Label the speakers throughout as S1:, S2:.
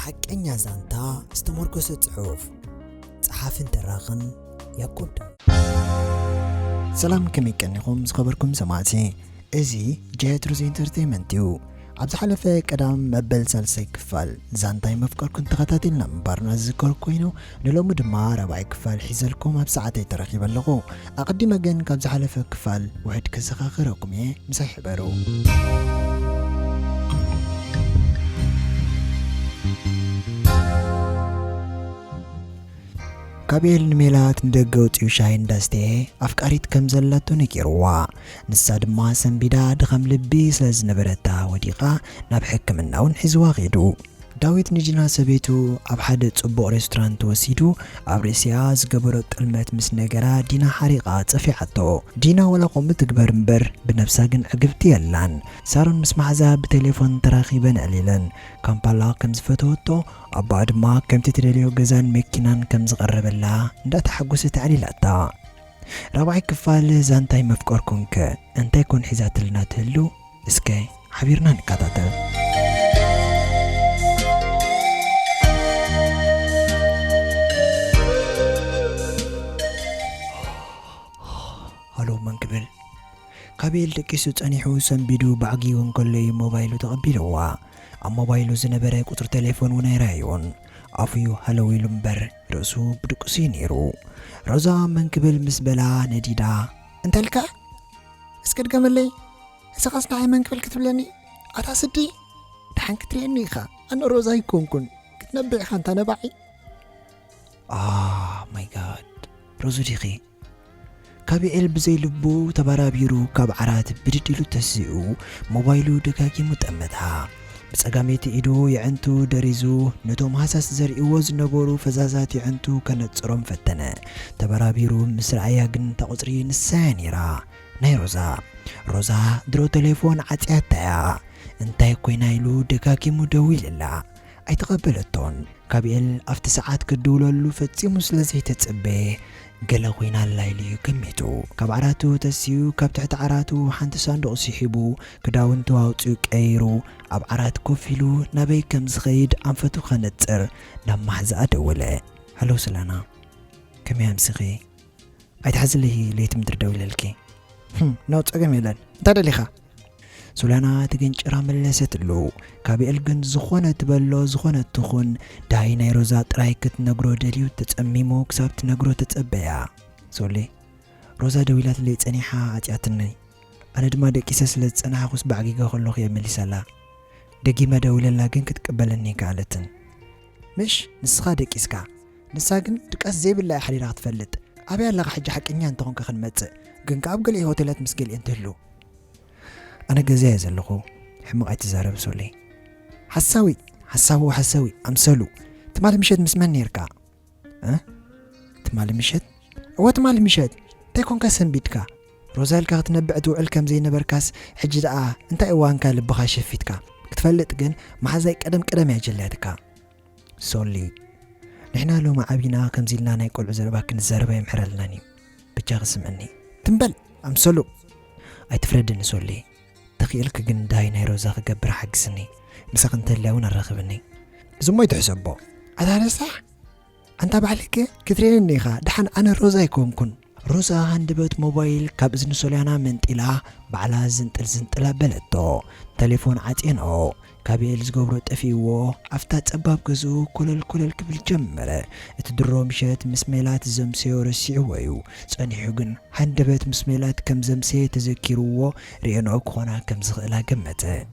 S1: بحقኛ ዛንታ استمركز ጽሑፍ صحافን ተራኽን ያዕቆብ ሰላም ከመይቀንኹም ዝኸበርኩም ሰማዕቲ እዚ ጄትሩዝ ኢንተርቴይንመንት እዩ ኣብ ዝሓለፈ ቀዳም መበል ሳልሳይ ክፋል ዛንታይ መፍቀርኩን ተኸታተልና ምባርና ዝዝከር ኮይኑ ንሎሚ ድማ ረባይ ክፋል ሒዘልኩም ኣብ ሰዓተይ ተረኺበ ኣለኹ ኣቐዲመ ግን ካብ ዝሓለፈ ክፋል ውሕድ ክዘኻኽረኩም እየ ምሳይ ሕበሩ ካቤል ንሜላት ንደገ ወፂኡ ሻሂ እንዳስተየ ኣፍቃሪት ከም ዘላቶ ነጊርዋ ንሳ ድማ ሰንቢዳ ድኸም ልቢ ስለ ዝነበረታ ወዲቓ ናብ ሕክምና እውን ሒዝዋ ኸይዱ ዳዊት ንጂና ሰበይቱ ኣብ ሓደ ጽቡቕ ሬስቶራንት ወሲዱ ኣብ ርእስያ ዝገበሮ ጥልመት ምስ ነገራ ዲና ሓሪቓ ፀፊዓቶ ዲና ወላ ቆም ትግበር እምበር ብነፍሳ ግን ዕግብቲ የላን ሳሮን ምስ ማሕዛ ብቴሌፎን ተራኺበን ዕሊለን ካምፓላ ከም ዝፈተወቶ ኣባ ድማ ከምቲ ትደልዮ ገዛን መኪናን ከም ዝቐረበላ እንዳተሓጎሰት ዕሊላታ ረባይ ክፋል ዛንታይ መፍቀርኩንከ እንታይ ኮን ሒዛትልና ትህሉ እስከ ሓቢርና ንከታተል هلو منكبل كابيل دكيسو تصنيحو سنبيدو بعقي ونكلي موبايلو تقبلوا اما موبايلو زنبره قطر تليفون ونيرايون افيو هلو يلمبر رسو بدقسي نيرو روزا منكبل مسبلا نديدا انت لكا اسكت قملي اسقصنا عي منكبل كتبلني اتا سدي دحن كتريني خا انا روزا يكون كتنبع خانتا نبعي ماي جاد روزو ديخي كابيل بزي لبو تبارابيرو كاب عرات بددلو تسيو موبايلو دكاكي متأمدها بسقاميتي إدو يعنتو دريزو نتوم هاساس زرئيو زنبورو فزازات يعنتو كانت صروم فتنة تبارابيرو مسرعيا قن تقصري نسانيرا ناي روزا درو تليفون عتياتايا انتاي كوينايلو دكاكي مدوي للا اي تقبلتون كابيل افت ساعات كدولولو فتسيمو سلازي تتصبي قال خوينا الليلي كميتو كاب عراتو تسيو كاب تحت عراتو حانت صندوق سيحبو كداونتو اوتو كايرو اب عرات كوفيلو نبي كم زغيد انفتو خنتصر لما حزا دوله هلو سلانا كم يامسخي ايتحزلي ليت مدر دوللكي نوت اجميلن تدليخا سولانا تجنجرا ملستلو كابيل جن زخونة تبلو زخونة تخون داينا روزا ترايكت نغرو دليو تتأميمو كسابت نغرو تتأبيا سولي روزا دويلات اللي تسانيحا عتياتني أنا دما دكيسا سلت أنا خص بعقيقة خلوخ يا مليسالا دقي ما دويلا لاقن كتقبلني كالتن مش نسخا دكيسكا نساقن دكاس زي بالله حريرا تفلت أبي ألاغ حاجة حق إنيان تغن كخن متس قن كابقل إيه هوتيلات مسقل انتهلو أنا جزاء زلقو حمق اعتزارب سولي حساوي أمسلو تمال مشهد مسمن يركع تمال مشهد تيكون كاسن بيتكا روزال كاغت نبعدو علكم زي نبركاس حجد انت ايوان كا لبخا شفيتكا كتفلت جن مع زي قدم يا جلاتكا سولي نحنا لو مع ابينا كم زيلنا نيقول عزرباك نزربا يمحرلناني بجاغ سمعني تنبل أمسلو اي تفردن سولي تخيلك جن داي نيروزا قبر حقسني مساق انت اللون الرغبني زمو يتحسبو هذا صح انت بعلك كثيرين النيخا دحن انا روزا يكون كن روزا هندبت موبايل كاب ازن سوليانا من تلا بعلا زنتلا بلتو تليفون عاتينو كابيل زقبرو تفيوو افتات اباب قزو كلل كبل جمرة اتدرو مشات مسميلات زمسيو رسيعويو صانيحو جن هندبت مسميلات كم زمسي تذكروو ريانو كونا كم زغلا قمته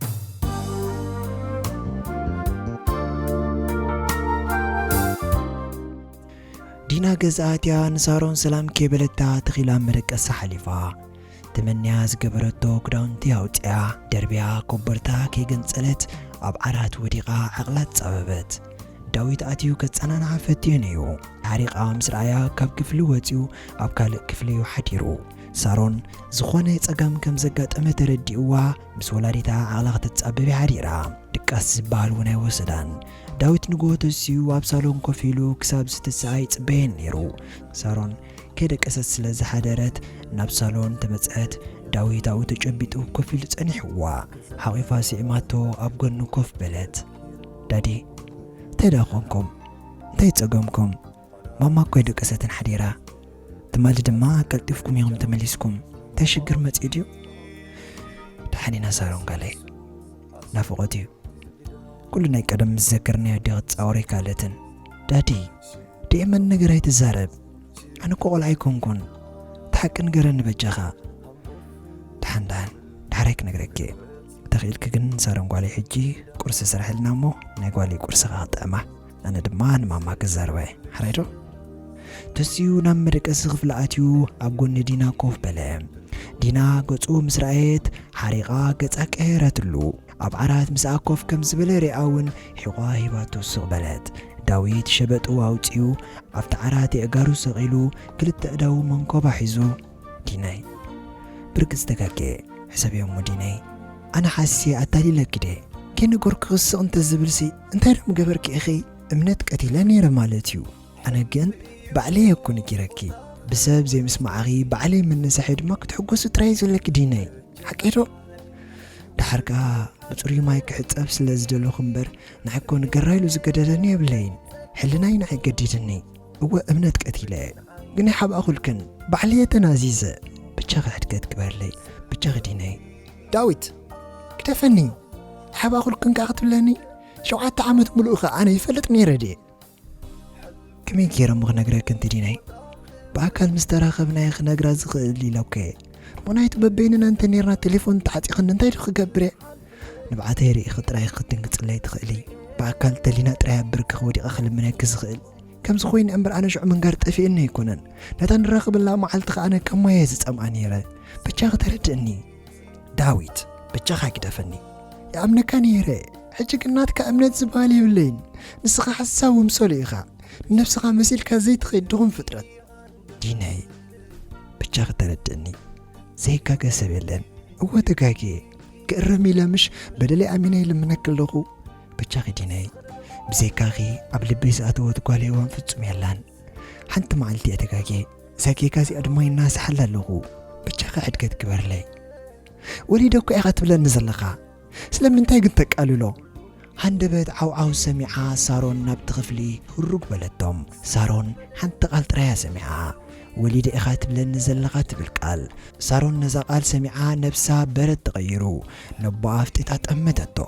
S1: دينا قزاتيا نصارون سلام كيبلتا تخيلا مرقس حليفا تمنيا زقبرتو كداونتي اوتيا دربيا كوبرتا كيغنصلت اب عرات وديقا عقلات صببت داويت اتيو كصنانا فتينيو حريقا مسرايا كاب كفلو وتيو اب كال كفليو حديرو ሳሮን ዝኾነ ጸጋም ከም ዘጋጠመ ተረዲእዋ ምስ ወላዲታ ዓላቕ ተጻበቢ ሓዲራ ድቃስ ዝበሃል እውን ኣይወሰዳን ዳዊት ንጎተሲዩ ኣብ ሳሎን ኮፍ ኢሉ ክሳብ ዝተሰዓይ ጽበየን ነይሩ ሳሮን ከደቀሰት ስለ ዝሓደረት ናብ ሳሎን ተመጽአት ዳዊት ኣብኡ ተጨቢጡ ኮፍ ኢሉ ጸኒሕዋ ሓቂፋ ሲዕማቶ ኣብ ጎኑ ኮፍ በለት ዳዲ እንታይ ዳኾንኩም እንታይ ፀገምኩም ማማ ኮይ ደቀሰትን ሓዲራ ትማሊ ድማ ቀልጢፍኩም ኢኹም ተመሊስኩም እንታይ ሽግር መፅኡ ድዩ ድሓኒና ሳሮን ጋለይ ናፍቆት እዩ ኩሉ ናይ ቀደም ዝዘከርናዮ ዲቕት ፃውሪ ካልእትን ዳዲ ደየመን ነገር ኣይትዛረብ ኣነ እኮ ቆልዓ ኣይኮንኩን ተሓቂ ንገረ ንበጃኻ ድሓንዳን ድሓረይ ክነግረኪ ተኽኢልክ ግን ሳሮን ጓለይ ሕጂ ቁርሲ ስራሕልና እሞ ናይ ጓለይ ቁርስኻ ክጥዕማ ኣነ ድማ ንማማ ክዛረበ ሓራይ ዶ ተሲኡ ናብ መደቀሲ ክፍሊ ኣትዩ ኣብ ጎኒ ዲና ኮፍ በለ ዲና ገፁ ምስ ረኣየት ሓሪቓ ገፃ ቀየረትሉ ኣብ ዓራት ምስኣ ኮፍ ከም ዝበለ ሪኣ እውን ሒቋ ሂባቶ ስቕ በለት ዳዊት ሸበጡ ኣውፂኡ ኣብቲ ዓራት የእጋሩ ሰቒሉ ክልተ እዳው መንኮባ ሒዙ ዲናይ ብርግፅ ተጋጌ ሕሰብዮሞ ዲናይ ኣነ ሓሲየ ኣታሊለኪ ደ ከነገር ክኽስቕ እንተዝብልሲ እንታይ ደም ገበርኪ ኢኺ እምነት ቀቲለ ነይረ ማለት እዩ ኣነ ግን ባዕለይ እኮ ነጊረኪ ብሰብ ዘይምስማዓኺ ባዕለይ ምንሳሐ ድማ ክትሕጎሱ ጥራይ ዘለኪ ዲናይ ሓቂዶ ድሓርካ ብፅሩይ ማይ ክሕፀብ ስለ ዝደለኹ እምበር ንዓይ እኮ ንገራይሉ ዝገደደኒ የብለይን ሕልናይ ንዓይ ገዲድኒ እወ እምነት ቀቲለ ግን ይሓብኣኹልክን ባዕለየ ተናዚዘ ብቻ ክሕድገት ግበርለይ ብቻ ዲናይ ዳዊት ክደፈኒ ሓብኣኹልክን ካ ክትብለኒ 7 ዓመት ሙሉእ ኸ ኣነ ይፈልጥ ነይረ ድየ ከመይ ገይረ እሞ ክነግረክ እንት ዲናይ ብኣካል ምስ ተራኸብናየ ክነግራ ዝኽእል ኢለውከ ምክንያቱ በበይንና እንተ ነርና ቴሌፎን ተዓፂኽኒ እንታይ ዶ ክገብር እየ ንባዕተይ ርኢኺ ጥራይ ክትንክፅለይ ትኽእሊ ብኣካል ተሊና ጥራይ ኣብርክኽ ወዲቐ ክልምነኪ ዝኽእል ከምዚ ኮይኑ እምበር ኣነ ሽዑ መንጋር ጠፊእኒ ኣይኮነን ነታ ንራኸበላ መዓልቲ ኸ ኣነ ከም ሞየ ዝፀምኣ ነይረ ብቻ ክትረድእኒ ዳዊት ብቻኻ ክደፈኒ ይኣምነካ ነይረ ሕጂ ግን ናትካ እምነት ዝበሃል የብለይን ንስኻ ሓሳብ ውምሰሉ ኢኻ ንነፍስኻ መሲልካ ዘይትኽእል ድኹም ፍጥረት ዲናይ ብቻ ክትረድእኒ ዘይካገ ሰብ የለን እወ ተጋጌ ክእረም ኢለ ምሽ በደለይ ኣሚነይ ልምነክ ኣለኹ ብቻ ዲናይ ብዘይካኺ ኣብ ልበይ ዝኣተወት ጓል እዋን ፍጹም የላን ሓንቲ መዓልቲ እየ ተጋጌ ሰጌካ እዚኣ ድማ ይናስሓላ ኣለኹ ብቻ ሕድገት ግበርለይ ወሊዶ እኮ ኢኻ ትብለኒ ዘለኻ ስለምንታይ ግን ተቃልሎ ሃንደበት ዓውዓው ሰሚዓ ሳሮን ናብቲ ክፍሊ ህሩግ በለቶም ሳሮን ሓንቲ ቃል ጥራያ ሰሚዓ ወሊደ ኢኻ ትብለኒ ዘለኻ ትብል ቃል ሳሮን ነዛ ቃል ሰሚዓ ነብሳ በረት ተቐይሩ ነቦ ኣፍጢታ ጠመተቶ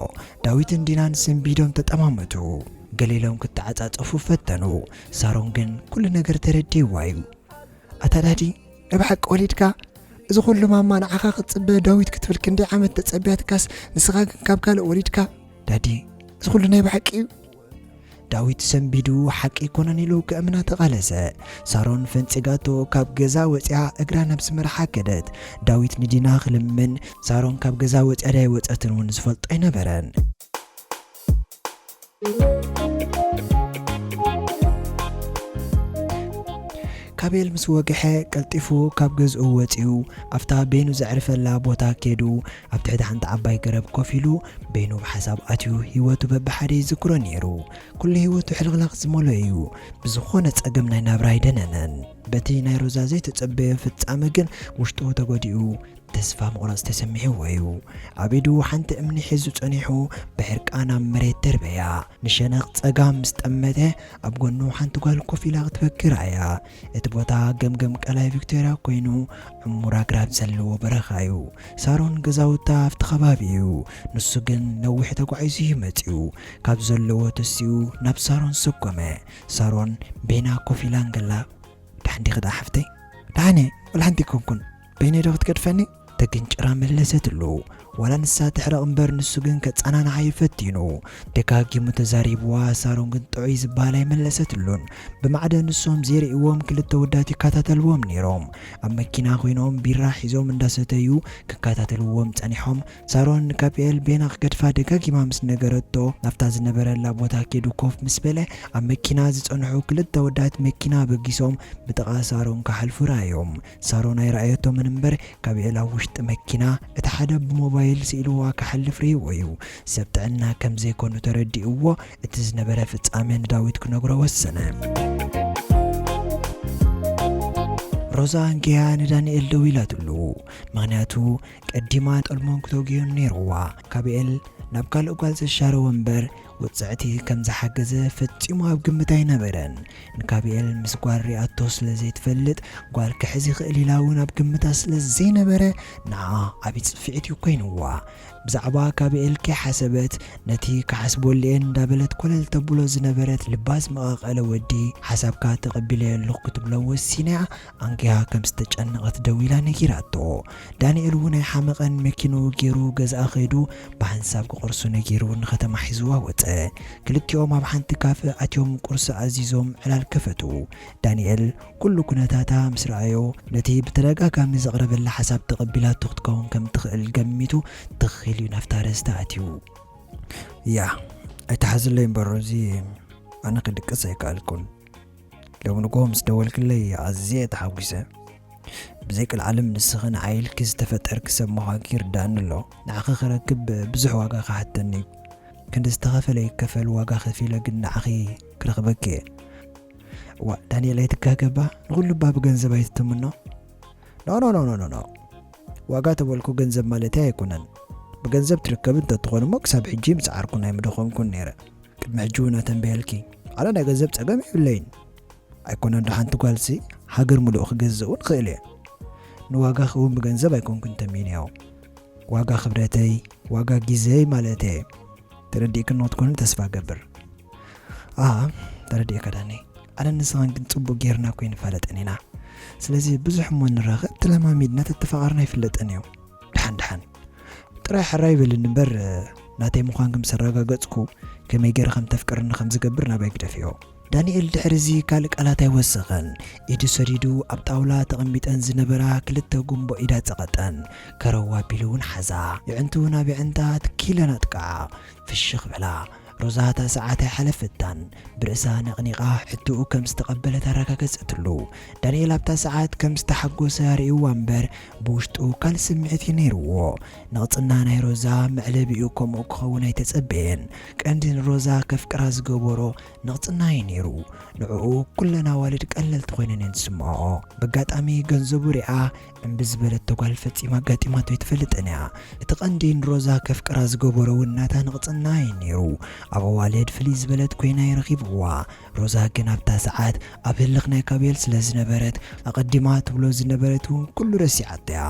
S1: ዳዊትን ዲናን ስንቢዶም ተጠማመቱ ገሊሎም ክትዓጻጸፉ ፈተኑ ሳሮን ግን ኩሉ ነገር ተረዲእዋ እዩ ኣታዳዲ ንብሓቂ ወሊድካ እዚ ኩሉ ማማ ንዓኻ ክትፅበ ዳዊት ክትብል ክንደይ ዓመት ተፀቢያትካስ ንስኻ ግን ካብ ካልእ ወሊድካ ዳዲ እዚ ኩሉ ናይ ብሓቂ እዩ ዳዊት ሰንቢዱ ሓቂ ኮነን ኢሉ ክእምና ተቓለሰ ሳሮን ፈንፂጋቶ ካብ ገዛ ወፂያ እግራ ነብሲ መርሓ ከደት ዳዊት ንዲና ክልምን ሳሮን ካብ ገዛ ወፂያ ዳይ ወፀትን እውን ዝፈልጦ ኣይነበረን ካቤል ምስ ወግሐ ቀልጢፉ ካብ ገዝኡ ወፂኡ ኣፍታ ቤኑ ዘዕርፈላ ቦታ ከይዱ ኣብ ትሕቲ ሓንቲ ዓባይ ገረብ ኮፍ ኢሉ ቤኑ ብሓሳብ ኣትዩ ህይወቱ በብሓደ ይዝክሮ ነይሩ ኩሉ ህይወቱ ሕልቕላቕ ዝመልኦ እዩ ብዝኾነ ፀገም ናይ ናብራ ኣይደነነን በቲ ናይ ሮዛ ዘይተፀበየ ፍጻመ ግን ውሽጡ ተጎዲኡ ተስፋ መቁረፅ ተሰሚዕዎ እዩ ኣብ ኢዱ ሓንቲ እምኒ ሒዙ ፀኒሑ ብሕርቃን ኣብ መሬት ተርበያ ንሸነቕ ፀጋም ምስ ጠመተ ኣብ ጎኑ ሓንቲ ጓል ኮፍ ኢላ ክትፈክር እያ እቲ ቦታ ገምገም ቀላይ ቪክቶርያ ኮይኑ ዕሙር ኣግራብ ዘለዎ በረኻ እዩ ሳሮን ገዛውታ ኣብቲ ከባቢ እዩ ንሱ ግን ነዊሕ ተጓዒዙ ይመፅኡ ካብ ዘለዎ ተሲኡ ናብ ሳሮን ሰኮመ ሳሮን ቤና ኮፍ ኢላ እንገላ ዳሕንዲ ክዳ ሓፍተይ ዳሓነ ወላ ሓንቲ ኮንኩን በይነይ ዶ ክትገድፈኒ ተግንጭራ መለሰትሉ ወላ ንሳ ትሕረቕ እምበር ንሱ ግን ከፀናንዓ ይፈቲኑ ደጋጊሙ ተዛሪብዋ ሳሮን ግን ጥዑይ ዝበሃል ኣይመለሰትሉን ብማዕደ ንሶም ዘርእይዎም ክልተ ወዳት ይከታተልዎም ነይሮም ኣብ መኪና ኮይኖም ቢራ ሒዞም እንዳሰተዩ ክከታተልዎም ፀኒሖም ሳሮን ንካፒኤል ቤና ክገድፋ ደጋጊማ ምስ ነገረቶ ናፍታ ዝነበረላ ቦታ ከይዱ ኮፍ ምስ በለ ኣብ መኪና ዝፀንሑ ክልተ ወዳት መኪና በጊሶም ብጥቓ ሳሮን ክሓልፉ ረኣዮም ሳሮን ኣይረኣየቶምን እምበር ካፒኤል ኣብ ውሽጢ መኪና እቲ ሓደ ብሞባይል ስኢልዋ ክሓልፍ ርኢዎ እዩ ሰብ ጥዕና ከም ዘይኮኑ ተረዲእዎ እቲ ዝነበረ ፍጻሜ ንዳዊት ክነግሮ ወሰነ ሮዛ እንግያ ንዳንኤል ደው ኢላትሉ ምክንያቱ ቀዲማ ጠልሞን ክተውግዮም ነይርዋ ካፒኤል ናብ ካልእ ጓል ዘሻረወ እምበር ወጽዕቲ ከም ዝሓገዘ ፈጺሙ ኣብ ግምት ኣይነበረን ንካቢኤል ምስ ጓል ሪኣቶ ስለ ዘይትፈልጥ ጓል ክሕዚ ክእል ኢላ እውን ኣብ ግምታ ስለ ዘይነበረ ንዓ ዓብዪ ጽፍዒት እዩ ኮይኑዋ ብዛዕባ ካቢኤል ከይሓሰበት ነቲ ክሓስበልየን እንዳበለት ኮለል ተብሎ ዝነበረት ልባዝ መቓቐለ ወዲ ሓሳብካ ተቐቢለየ ኣለኹ ክትብሎ ወሲና ኣንኪያ ከም ዝተጨነቐት ደው ኢላ ነጊራቶ ዳንኤል እውን ናይ ሓመቐን መኪኑ ገይሩ ገዝኣ ኸይዱ ብሓንሳብ ክቆርሱ ነጊሩ ንኸተማ ሒዝዋ ወፀ ክልቲኦም ኣብ ሓንቲ ካፈ ኣትዮም ቁርሲ ኣዚዞም ዕላል ከፈቱ ዳንኤል ኩሉ ኩነታታ ምስ ረኣዮ ነቲ ብተደጋጋሚ ዘቕረበላ ሓሳብ ተቐቢላቶ ክትከውን ከም ትኽእል ገሚቱ ትኽእል እዩ ናፍታ ርእስታ ኣትዩ ያ ኣይተሓዝለይ እምበር እዚ ኣነ ክድቅስ ኣይከኣልኩን ለው ንጎ ምስ ደወልክለይ ኣዝየ ተሓጒሰ ብዘይክል ዓለም ንስኽን ዓይልኪ ዝተፈጠርክ ሰብ ምዃንኪ ይርዳእኒ ኣሎ ንዓኺ ክረክብ ብዙሕ ዋጋ ክሓተኒ ክንዲ ዝተኸፈለ ይከፈል ዋጋ ከፊለ ግን ንዓኺ ክረኽበኪ ዋ ዳንኤል ኣይትጋገባ ንኹሉ ባ ብገንዘብ ኣይትትምኖ ኖ ዋጋ ተበልኩ ገንዘብ ማለት ኣይኮነን بجنزب تركب انت تخون مكسب حجيم سعركم هاي مدخون كون نيرة كمعجونة تنبيلكي على انا جنزب تقامي باللين ايكون عند حنتو قالسي حجر ملوخ جزء خيلي نواجا خوم بجنزب ايكون كنت مينيو واجا خبرتي واجا جزي مالتي ترديك النوت كون تسفى قبر ترديك داني انا نسان كنت صبو غيرنا كوين فالت انينا سلازي بزح مون راغب تلما ميدنا تتفقرنا يفلت انيو دحن ጥራይ ሕራይ ብል ንበር ናተይ ምዃንኩም ሰረጋገጽኩ ከመይ ገይረ ከም ተፍቅርና ከም ዝገብር ናባይ ክደፍዮ ዳንኤል ድሕሪዚ ካልእ ቃላት ኣይወሰኸን ኢዱ ሰዲዱ ኣብ ጣውላ ተቐሚጠን ዝነበራ ክልተ ጉንቦ ኢዳ ፀቐጠን ከረዋ ቢሉ እውን ሓዛ ይዕንቱ ናብ ይዕንታ ትኪለና ጥቃዓ ፍሽኽ በላ ሮዛታ ሰዓት حلفتان برئسا نقنقا حتو كم استقبلت ركاكصتلو دانيال ابتا ساعات كم استحقوس ريو وامبر بوشتو كال سمعت ينيرو نقصنا ناي روزا معلبيو كم اكخون يتصبين كاندين روزا كفكرا زغبورو نقصنا ينيرو نعو كلنا والد قللت خوينن نسمعو بغاطامي ገንዘቡ ሪኣ እንብዝበለት ተጓል ፈጺማ ጋጢማቶ ይትፈልጥና እትቀንዲን ሮዛ ከፍቅራ ዝገበሮ ወናታ ንቅጽና ይነሩ ኣብ ዋልድ ፍሊዝ በለት ኮይና ይረኺብዋ ሮዛ ግን ኣብታ ሰዓት ኣብ ህልኽናይ ካቤል ስለዝነበረት ኣቀዲማ ትብሎ ዝነበረቱ ኩሉ ረሲዓትያ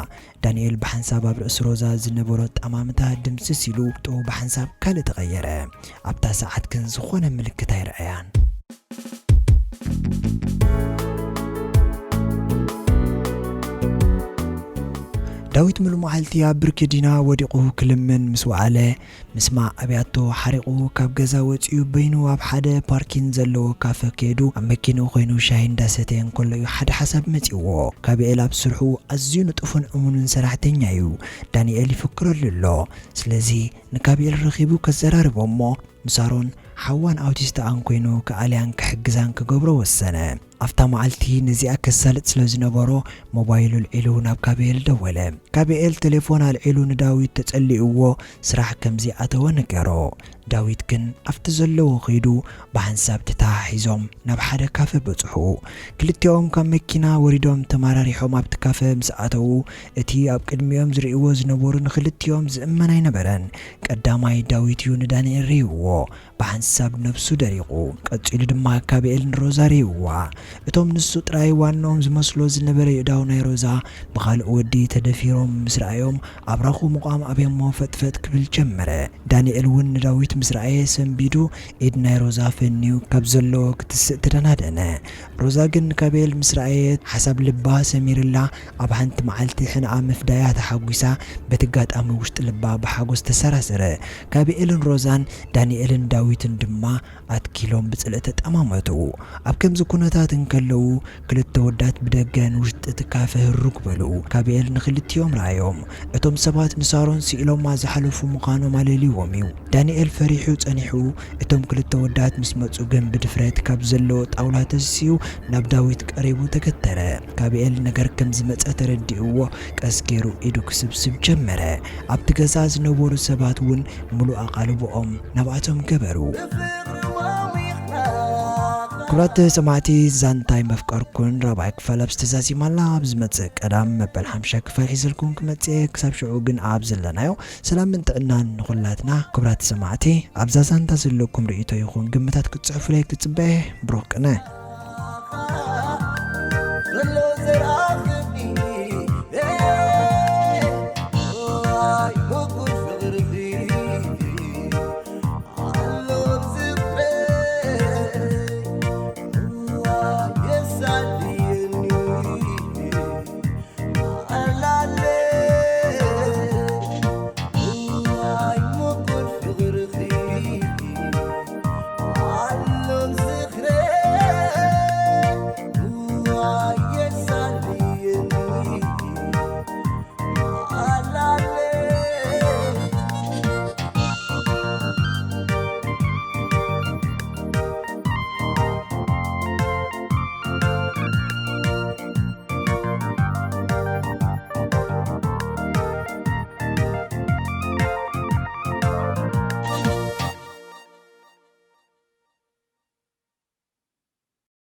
S1: ዳንኤል በሐንሳብ ኣብ ርእስ ሮዛ ዝነበሮ ጠማምታ ድምጽ ሲሉ ጦ በሐንሳብ ካለ ተቀየረ ኣብታ ሰዓት ግን ዝኾነ ምልክት አይረአያን ዳዊት ምልሙዓልቲ ኣብ ብርክዲና ወዲቁ ክልምን ምስ ወዓለ ምስማ ኣብያቶ ሓሪቁ ካብ ገዛ ወፂኡ በይኑ ኣብ ሓደ ፓርኪን ዘለዎ ካፈ ከይዱ ኣብ መኪናኡ ኮይኑ ሻሂ እንዳሰተየን ከሎ እዩ ሓደ ሓሳብ መፂዎ ካቢኤል ኣብ ስርሑ ኣዝዩ ንጡፍን እሙንን ሰራሕተኛ እዩ ዳንኤል ይፍክረሉ ኣሎ ስለዚ ንካቢኤል ረኺቡ ከዘራርቦሞ ምሳሮን حوان أوتيستا أنكوينو كأليان كحجزان كجبرو والسنة أفتا معلتي نزيا كسالت سلازنبارو موبايل العلو ناب كابيل دولة كابيل تليفون العلو نداوي تتسألي هو سرح كمزي أتوانكرو داويد كن أفتزلو خيدو بحنساب تتاحيزوم ناب حدا كافة بتحو كلتيوم كم مكينا وريدوم تماراريحوم أبت كافة مساعتو اتي أب كدميوم زريقو زنبورو نخلتيوم زئمنا ينبرن كداماي داويد يونداني الريوو بحنساب نفسو داريقو كتسيلو دما كابيل نروزاريوو اتوم نسو تراي وانوم زمسلو زنبري يداوناي روزا بخالق ودي تدفيروم مسرعيوم أبراخو مقام أبيمو فتفت كبل جمرة دانيال ون داويد مسرعي سنبيدو إدنا روزا فنيو كابزلو كتسترنادنا روزا جن كابيل مسرعي حسب لبا سمير الله أبحنت معلتي حين عام فدايات حقوسا بتقات أموشت لبا بحقوس تسرسره كابيل روزان دانيال داويد دما أتكيلوم بسلطة أمامتو أبكم زكونتات انكلو كلت ودات بدقان وجد تكافه الركبلو كابيل نخلت يوم رايوم اتوم سبات نصارون سئلو ما زحلفو مقانو ماليلي وميو دانيال فريحو تانيحو اتوم كلت ودات مسمتسو جنب دفرات كابزلو طاولات السيو ناب داويد قريبو تكتره كابيل نجر كم زمت اترديو كاسكيرو ايدو كسبسب جمره ابتغزاز نبورو سبات ون ملو اقالبو نبعتهم كبرو كبرات سمعتي زانتاي مفكركن ربع كفال بستزازي مالا بزمت قدام مبل حمشة كفال حيزلكم كمتي كساب شعوقن عابزلنايو سلام من تقنان نغلاتنا كبرات سمعتي عبزازان تزلكم رئيتو يخون قمتات كتصعف ليك تتبه بروكنا